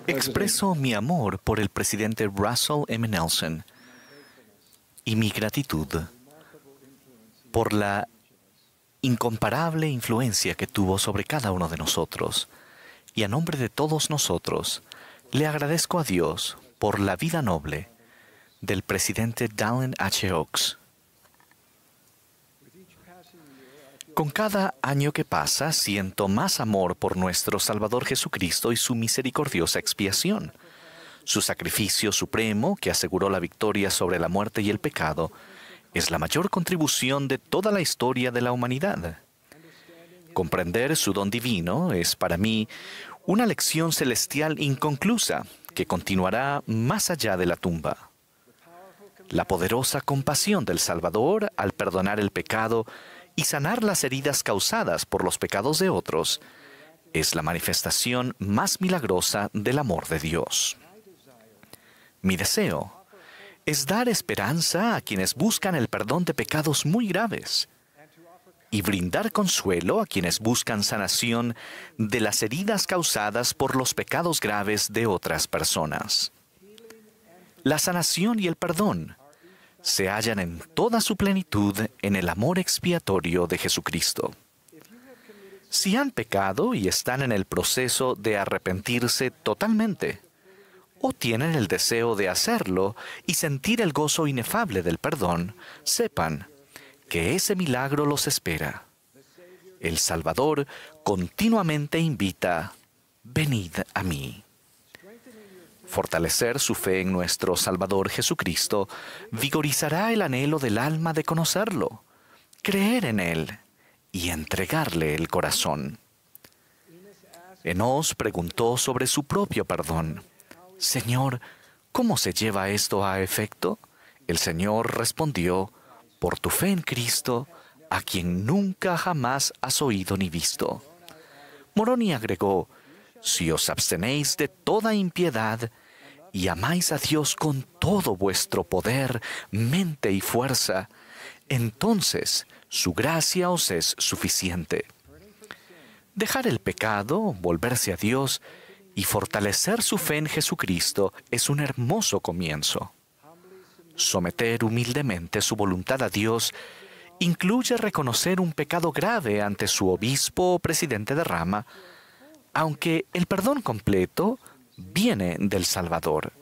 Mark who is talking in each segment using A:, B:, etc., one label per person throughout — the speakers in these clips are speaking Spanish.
A: Expreso mi amor por el presidente Russell M. Nelson y mi gratitud por la incomparable influencia que tuvo sobre cada uno de nosotros. Y a nombre de todos nosotros, le agradezco a Dios por la vida noble del presidente Dallin H. Oaks. Con cada año que pasa, siento más amor por nuestro Salvador Jesucristo y su misericordiosa expiación. Su sacrificio supremo, que aseguró la victoria sobre la muerte y el pecado, es la mayor contribución de toda la historia de la humanidad. Comprender su don divino es para mí una lección celestial inconclusa que continuará más allá de la tumba. La poderosa compasión del Salvador al perdonar el pecado y sanar las heridas causadas por los pecados de otros es la manifestación más milagrosa del amor de Dios. Mi deseo es dar esperanza a quienes buscan el perdón de pecados muy graves y brindar consuelo a quienes buscan sanación de las heridas causadas por los pecados graves de otras personas. La sanación y el perdón se hallan en toda su plenitud en el amor expiatorio de Jesucristo. Si han pecado y están en el proceso de arrepentirse totalmente, o tienen el deseo de hacerlo y sentir el gozo inefable del perdón, sepan que ese milagro los espera. El Salvador continuamente invita: venid a mí. Fortalecer su fe en nuestro Salvador Jesucristo vigorizará el anhelo del alma de conocerlo, creer en Él y entregarle el corazón. Enos preguntó sobre su propio perdón. Señor, ¿cómo se lleva esto a efecto? El Señor respondió: por tu fe en Cristo, a quien nunca jamás has oído ni visto. Moroni agregó: si os abstenéis de toda impiedad y amáis a Dios con todo vuestro poder, mente y fuerza, entonces su gracia os es suficiente. Dejar el pecado, volverse a Dios y fortalecer su fe en Jesucristo es un hermoso comienzo. Someter humildemente su voluntad a Dios incluye reconocer un pecado grave ante su obispo o presidente de rama, aunque el perdón completo viene del Salvador.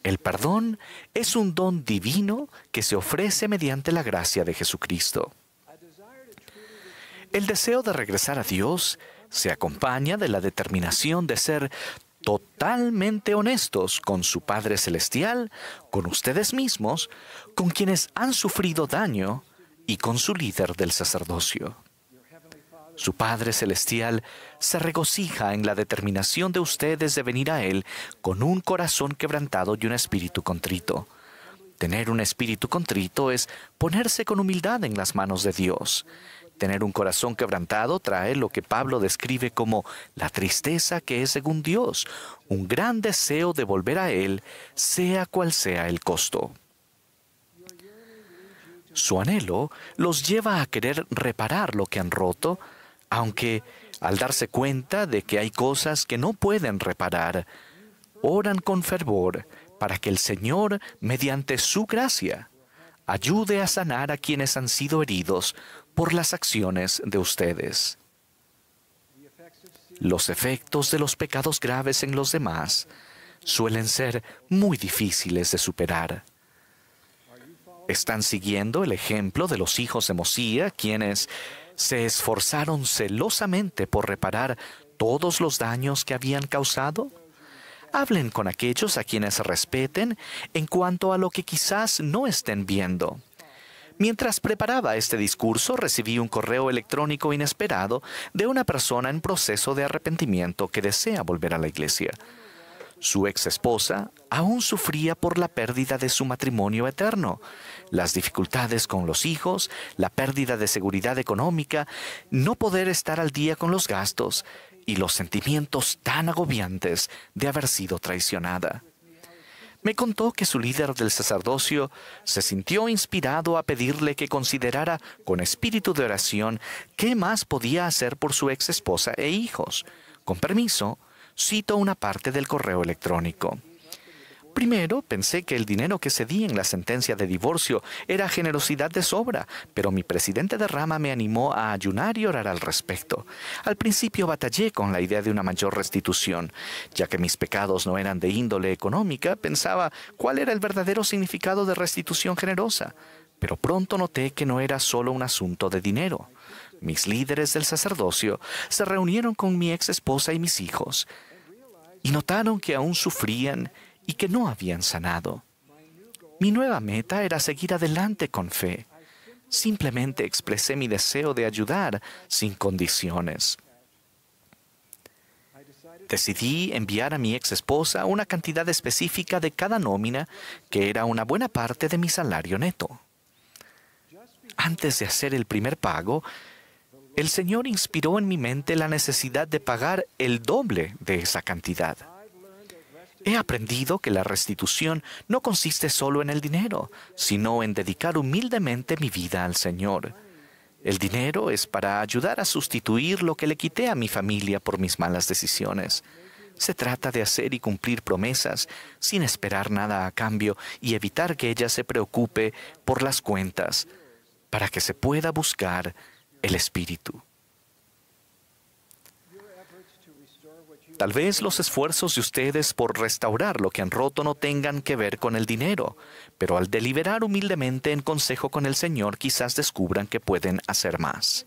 A: El perdón es un don divino que se ofrece mediante la gracia de Jesucristo. El deseo de regresar a Dios se acompaña de la determinación de ser totalmente honestos con su Padre Celestial, con ustedes mismos, con quienes han sufrido daño y con su líder del sacerdocio. Su Padre Celestial se regocija en la determinación de ustedes de venir a Él con un corazón quebrantado y un espíritu contrito. Tener un espíritu contrito es ponerse con humildad en las manos de Dios. Tener un corazón quebrantado trae lo que Pablo describe como la tristeza que es según Dios, un gran deseo de volver a Él, sea cual sea el costo. Su anhelo los lleva a querer reparar lo que han roto, aunque al darse cuenta de que hay cosas que no pueden reparar, oran con fervor para que el Señor, mediante su gracia, ayude a sanar a quienes han sido heridos por las acciones de ustedes. Los efectos de los pecados graves en los demás suelen ser muy difíciles de superar. ¿Están siguiendo el ejemplo de los hijos de Mosía, quienes se esforzaron celosamente por reparar todos los daños que habían causado? Hablen con aquellos a quienes respeten en cuanto a lo que quizás no estén viendo. Mientras preparaba este discurso, recibí un correo electrónico inesperado de una persona en proceso de arrepentimiento que desea volver a la iglesia. Su ex esposa aún sufría por la pérdida de su matrimonio eterno, las dificultades con los hijos, la pérdida de seguridad económica, no poder estar al día con los gastos y los sentimientos tan agobiantes de haber sido traicionada. Me contó que su líder del sacerdocio se sintió inspirado a pedirle que considerara con espíritu de oración qué más podía hacer por su ex esposa e hijos, Con permiso, cito una parte del correo electrónico. Primero, pensé que el dinero que cedí en la sentencia de divorcio era generosidad de sobra, pero mi presidente de rama me animó a ayunar y orar al respecto. Al principio batallé con la idea de una mayor restitución. Ya que mis pecados no eran de índole económica, pensaba cuál era el verdadero significado de restitución generosa. Pero pronto noté que no era solo un asunto de dinero. Mis líderes del sacerdocio se reunieron con mi ex esposa y mis hijos y notaron que aún sufrían y que no habían sanado. Mi nueva meta era seguir adelante con fe. Simplemente expresé mi deseo de ayudar sin condiciones. Decidí enviar a mi ex esposa una cantidad específica de cada nómina, que era una buena parte de mi salario neto. Antes de hacer el primer pago, el Señor inspiró en mi mente la necesidad de pagar el doble de esa cantidad. He aprendido que la restitución no consiste solo en el dinero, sino en dedicar humildemente mi vida al Señor. El dinero es para ayudar a sustituir lo que le quité a mi familia por mis malas decisiones. Se trata de hacer y cumplir promesas sin esperar nada a cambio y evitar que ella se preocupe por las cuentas, para que se pueda buscar el Espíritu. Tal vez los esfuerzos de ustedes por restaurar lo que han roto no tengan que ver con el dinero, pero al deliberar humildemente en consejo con el Señor, quizás descubran que pueden hacer más.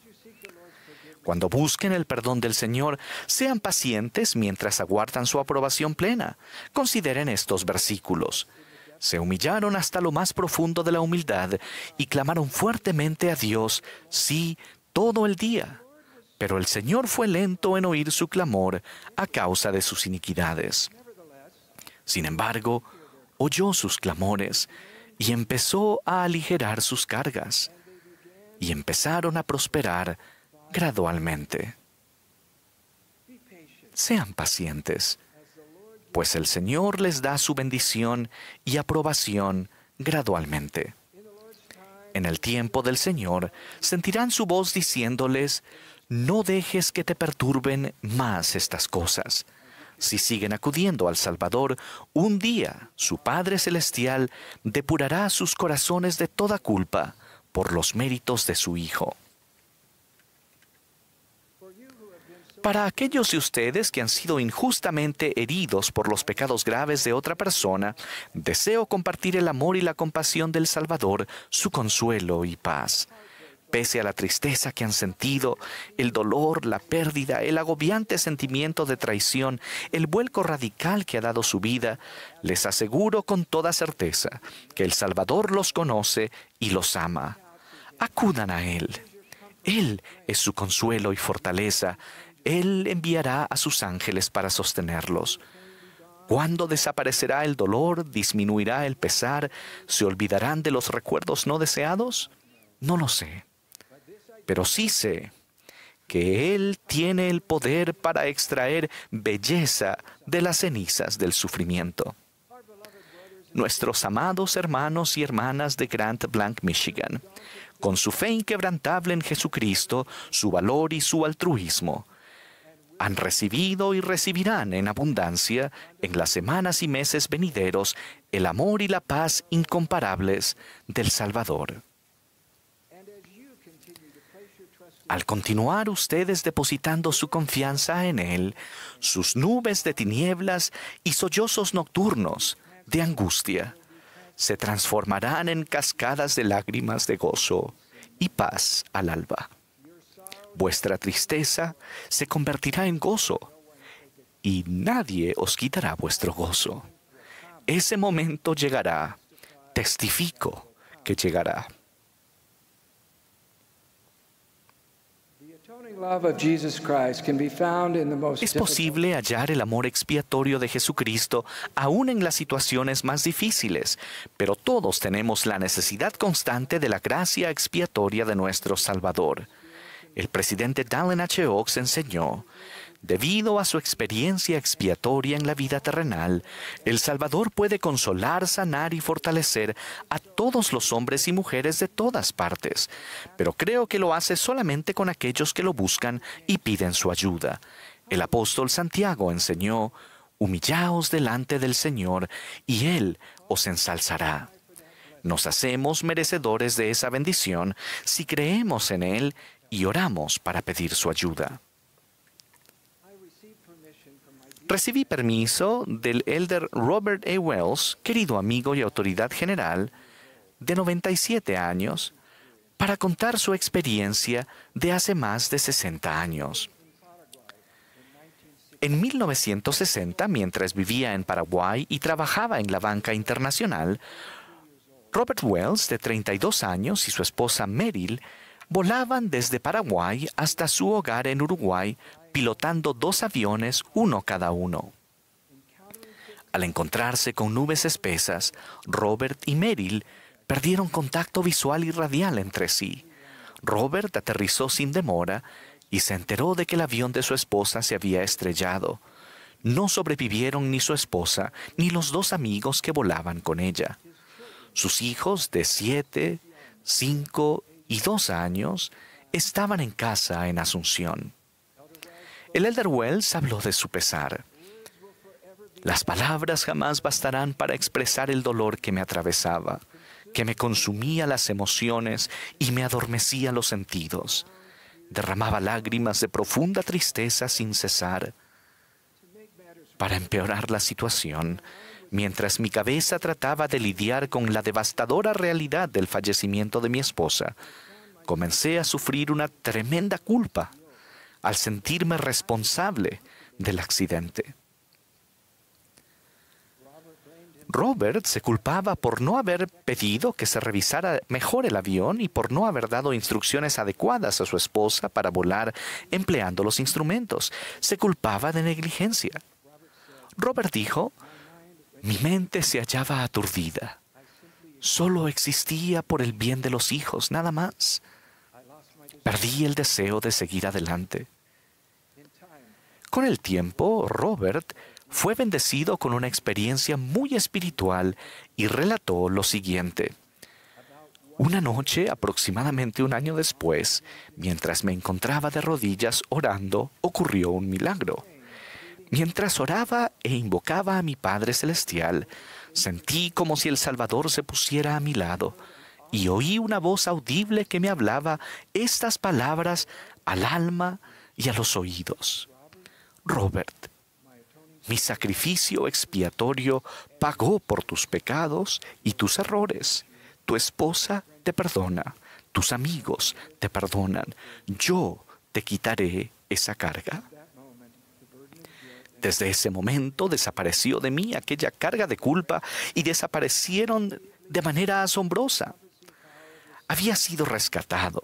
A: Cuando busquen el perdón del Señor, sean pacientes mientras aguardan su aprobación plena. Consideren estos versículos. Se humillaron hasta lo más profundo de la humildad y clamaron fuertemente a Dios, sí, todo el día. Pero el Señor fue lento en oír su clamor a causa de sus iniquidades. Sin embargo, oyó sus clamores y empezó a aligerar sus cargas. Y empezaron a prosperar gradualmente. Sean pacientes, pues el Señor les da su bendición y aprobación gradualmente. En el tiempo del Señor sentirán su voz diciéndoles: no dejes que te perturben más estas cosas. Si siguen acudiendo al Salvador, un día su Padre Celestial depurará sus corazones de toda culpa por los méritos de su Hijo. Para aquellos de ustedes que han sido injustamente heridos por los pecados graves de otra persona, deseo compartir el amor y la compasión del Salvador, su consuelo y paz. Pese a la tristeza que han sentido, el dolor, la pérdida, el agobiante sentimiento de traición, el vuelco radical que ha dado su vida, les aseguro con toda certeza que el Salvador los conoce y los ama. Acudan a Él. Él es su consuelo y fortaleza. Él enviará a sus ángeles para sostenerlos. ¿Cuándo desaparecerá el dolor? ¿Disminuirá el pesar? ¿Se olvidarán de los recuerdos no deseados? No lo sé. Pero sí sé que Él tiene el poder para extraer belleza de las cenizas del sufrimiento. Nuestros amados hermanos y hermanas de Grand Blanc, Michigan, con su fe inquebrantable en Jesucristo, su valor y su altruismo, han recibido y recibirán en abundancia, en las semanas y meses venideros, el amor y la paz incomparables del Salvador. Al continuar ustedes depositando su confianza en Él, sus nubes de tinieblas y sollozos nocturnos de angustia se transformarán en cascadas de lágrimas de gozo y paz al alba. Vuestra tristeza se convertirá en gozo y nadie os quitará vuestro gozo. Ese momento llegará, testifico que llegará. Es posible hallar el amor expiatorio de Jesucristo aún en las situaciones más difíciles, pero todos tenemos la necesidad constante de la gracia expiatoria de nuestro Salvador. El presidente Dallin H. Oaks enseñó: debido a su experiencia expiatoria en la vida terrenal, el Salvador puede consolar, sanar y fortalecer a todos los hombres y mujeres de todas partes, pero creo que lo hace solamente con aquellos que lo buscan y piden su ayuda. El apóstol Santiago enseñó: humillaos delante del Señor, y Él os ensalzará. Nos hacemos merecedores de esa bendición si creemos en Él y oramos para pedir su ayuda. Recibí permiso del elder Robert A. Wells, querido amigo y autoridad general, de 97 años, para contar su experiencia de hace más de 60 años. En 1960, mientras vivía en Paraguay y trabajaba en la banca internacional, Robert Wells, de 32 años, y su esposa Meryl volaban desde Paraguay hasta su hogar en Uruguay, pilotando 2 aviones, uno cada uno. Al encontrarse con nubes espesas, Robert y Meryl perdieron contacto visual y radial entre sí. Robert aterrizó sin demora y se enteró de que el avión de su esposa se había estrellado. No sobrevivieron ni su esposa ni los 2 amigos que volaban con ella. Sus hijos de 7, 5 y 2 años estaban en casa en Asunción. El elder Wells habló de su pesar. Las palabras jamás bastarán para expresar el dolor que me atravesaba, que me consumía las emociones y me adormecía los sentidos. Derramaba lágrimas de profunda tristeza sin cesar. Para empeorar la situación, mientras mi cabeza trataba de lidiar con la devastadora realidad del fallecimiento de mi esposa, comencé a sufrir una tremenda culpa al sentirme responsable del accidente. Robert se culpaba por no haber pedido que se revisara mejor el avión y por no haber dado instrucciones adecuadas a su esposa para volar empleando los instrumentos. Se culpaba de negligencia. Robert dijo: mi mente se hallaba aturdida. Solo existía por el bien de los hijos, nada más. Perdí el deseo de seguir adelante. Con el tiempo, Robert fue bendecido con una experiencia muy espiritual y relató lo siguiente. Una noche, aproximadamente 1 año después, mientras me encontraba de rodillas orando, ocurrió un milagro. Mientras oraba e invocaba a mi Padre Celestial, sentí como si el Salvador se pusiera a mi lado y oí una voz audible que me hablaba estas palabras al alma y a los oídos. Robert, mi sacrificio expiatorio pagó por tus pecados y tus errores. Tu esposa te perdona, tus amigos te perdonan. Yo te quitaré esa carga. Desde ese momento desapareció de mí aquella carga de culpa y desaparecieron de manera asombrosa. Había sido rescatado.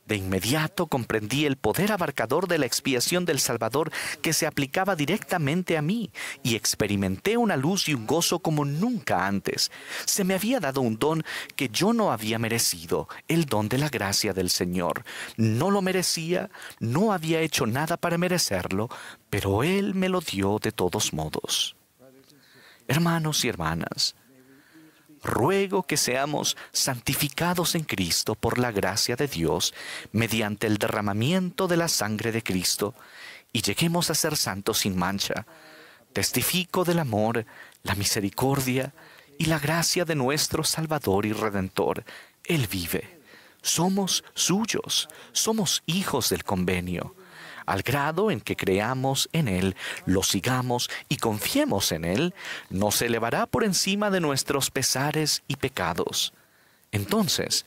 A: De inmediato comprendí el poder abarcador de la expiación del Salvador que se aplicaba directamente a mí y experimenté una luz y un gozo como nunca antes. Se me había dado un don que yo no había merecido, el don de la gracia del Señor. No lo merecía, no había hecho nada para merecerlo, pero Él me lo dio de todos modos. Hermanos y hermanas, ruego que seamos santificados en Cristo por la gracia de Dios mediante el derramamiento de la sangre de Cristo y lleguemos a ser santos sin mancha. Testifico del amor, la misericordia y la gracia de nuestro Salvador y Redentor. Él vive. Somos suyos, somos hijos del convenio. Al grado en que creamos en Él, lo sigamos y confiemos en Él, nos elevará por encima de nuestros pesares y pecados. Entonces,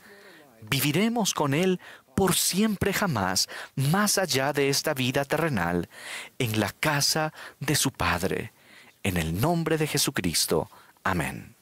A: viviremos con Él por siempre jamás, más allá de esta vida terrenal, en la casa de su Padre. En el nombre de Jesucristo. Amén.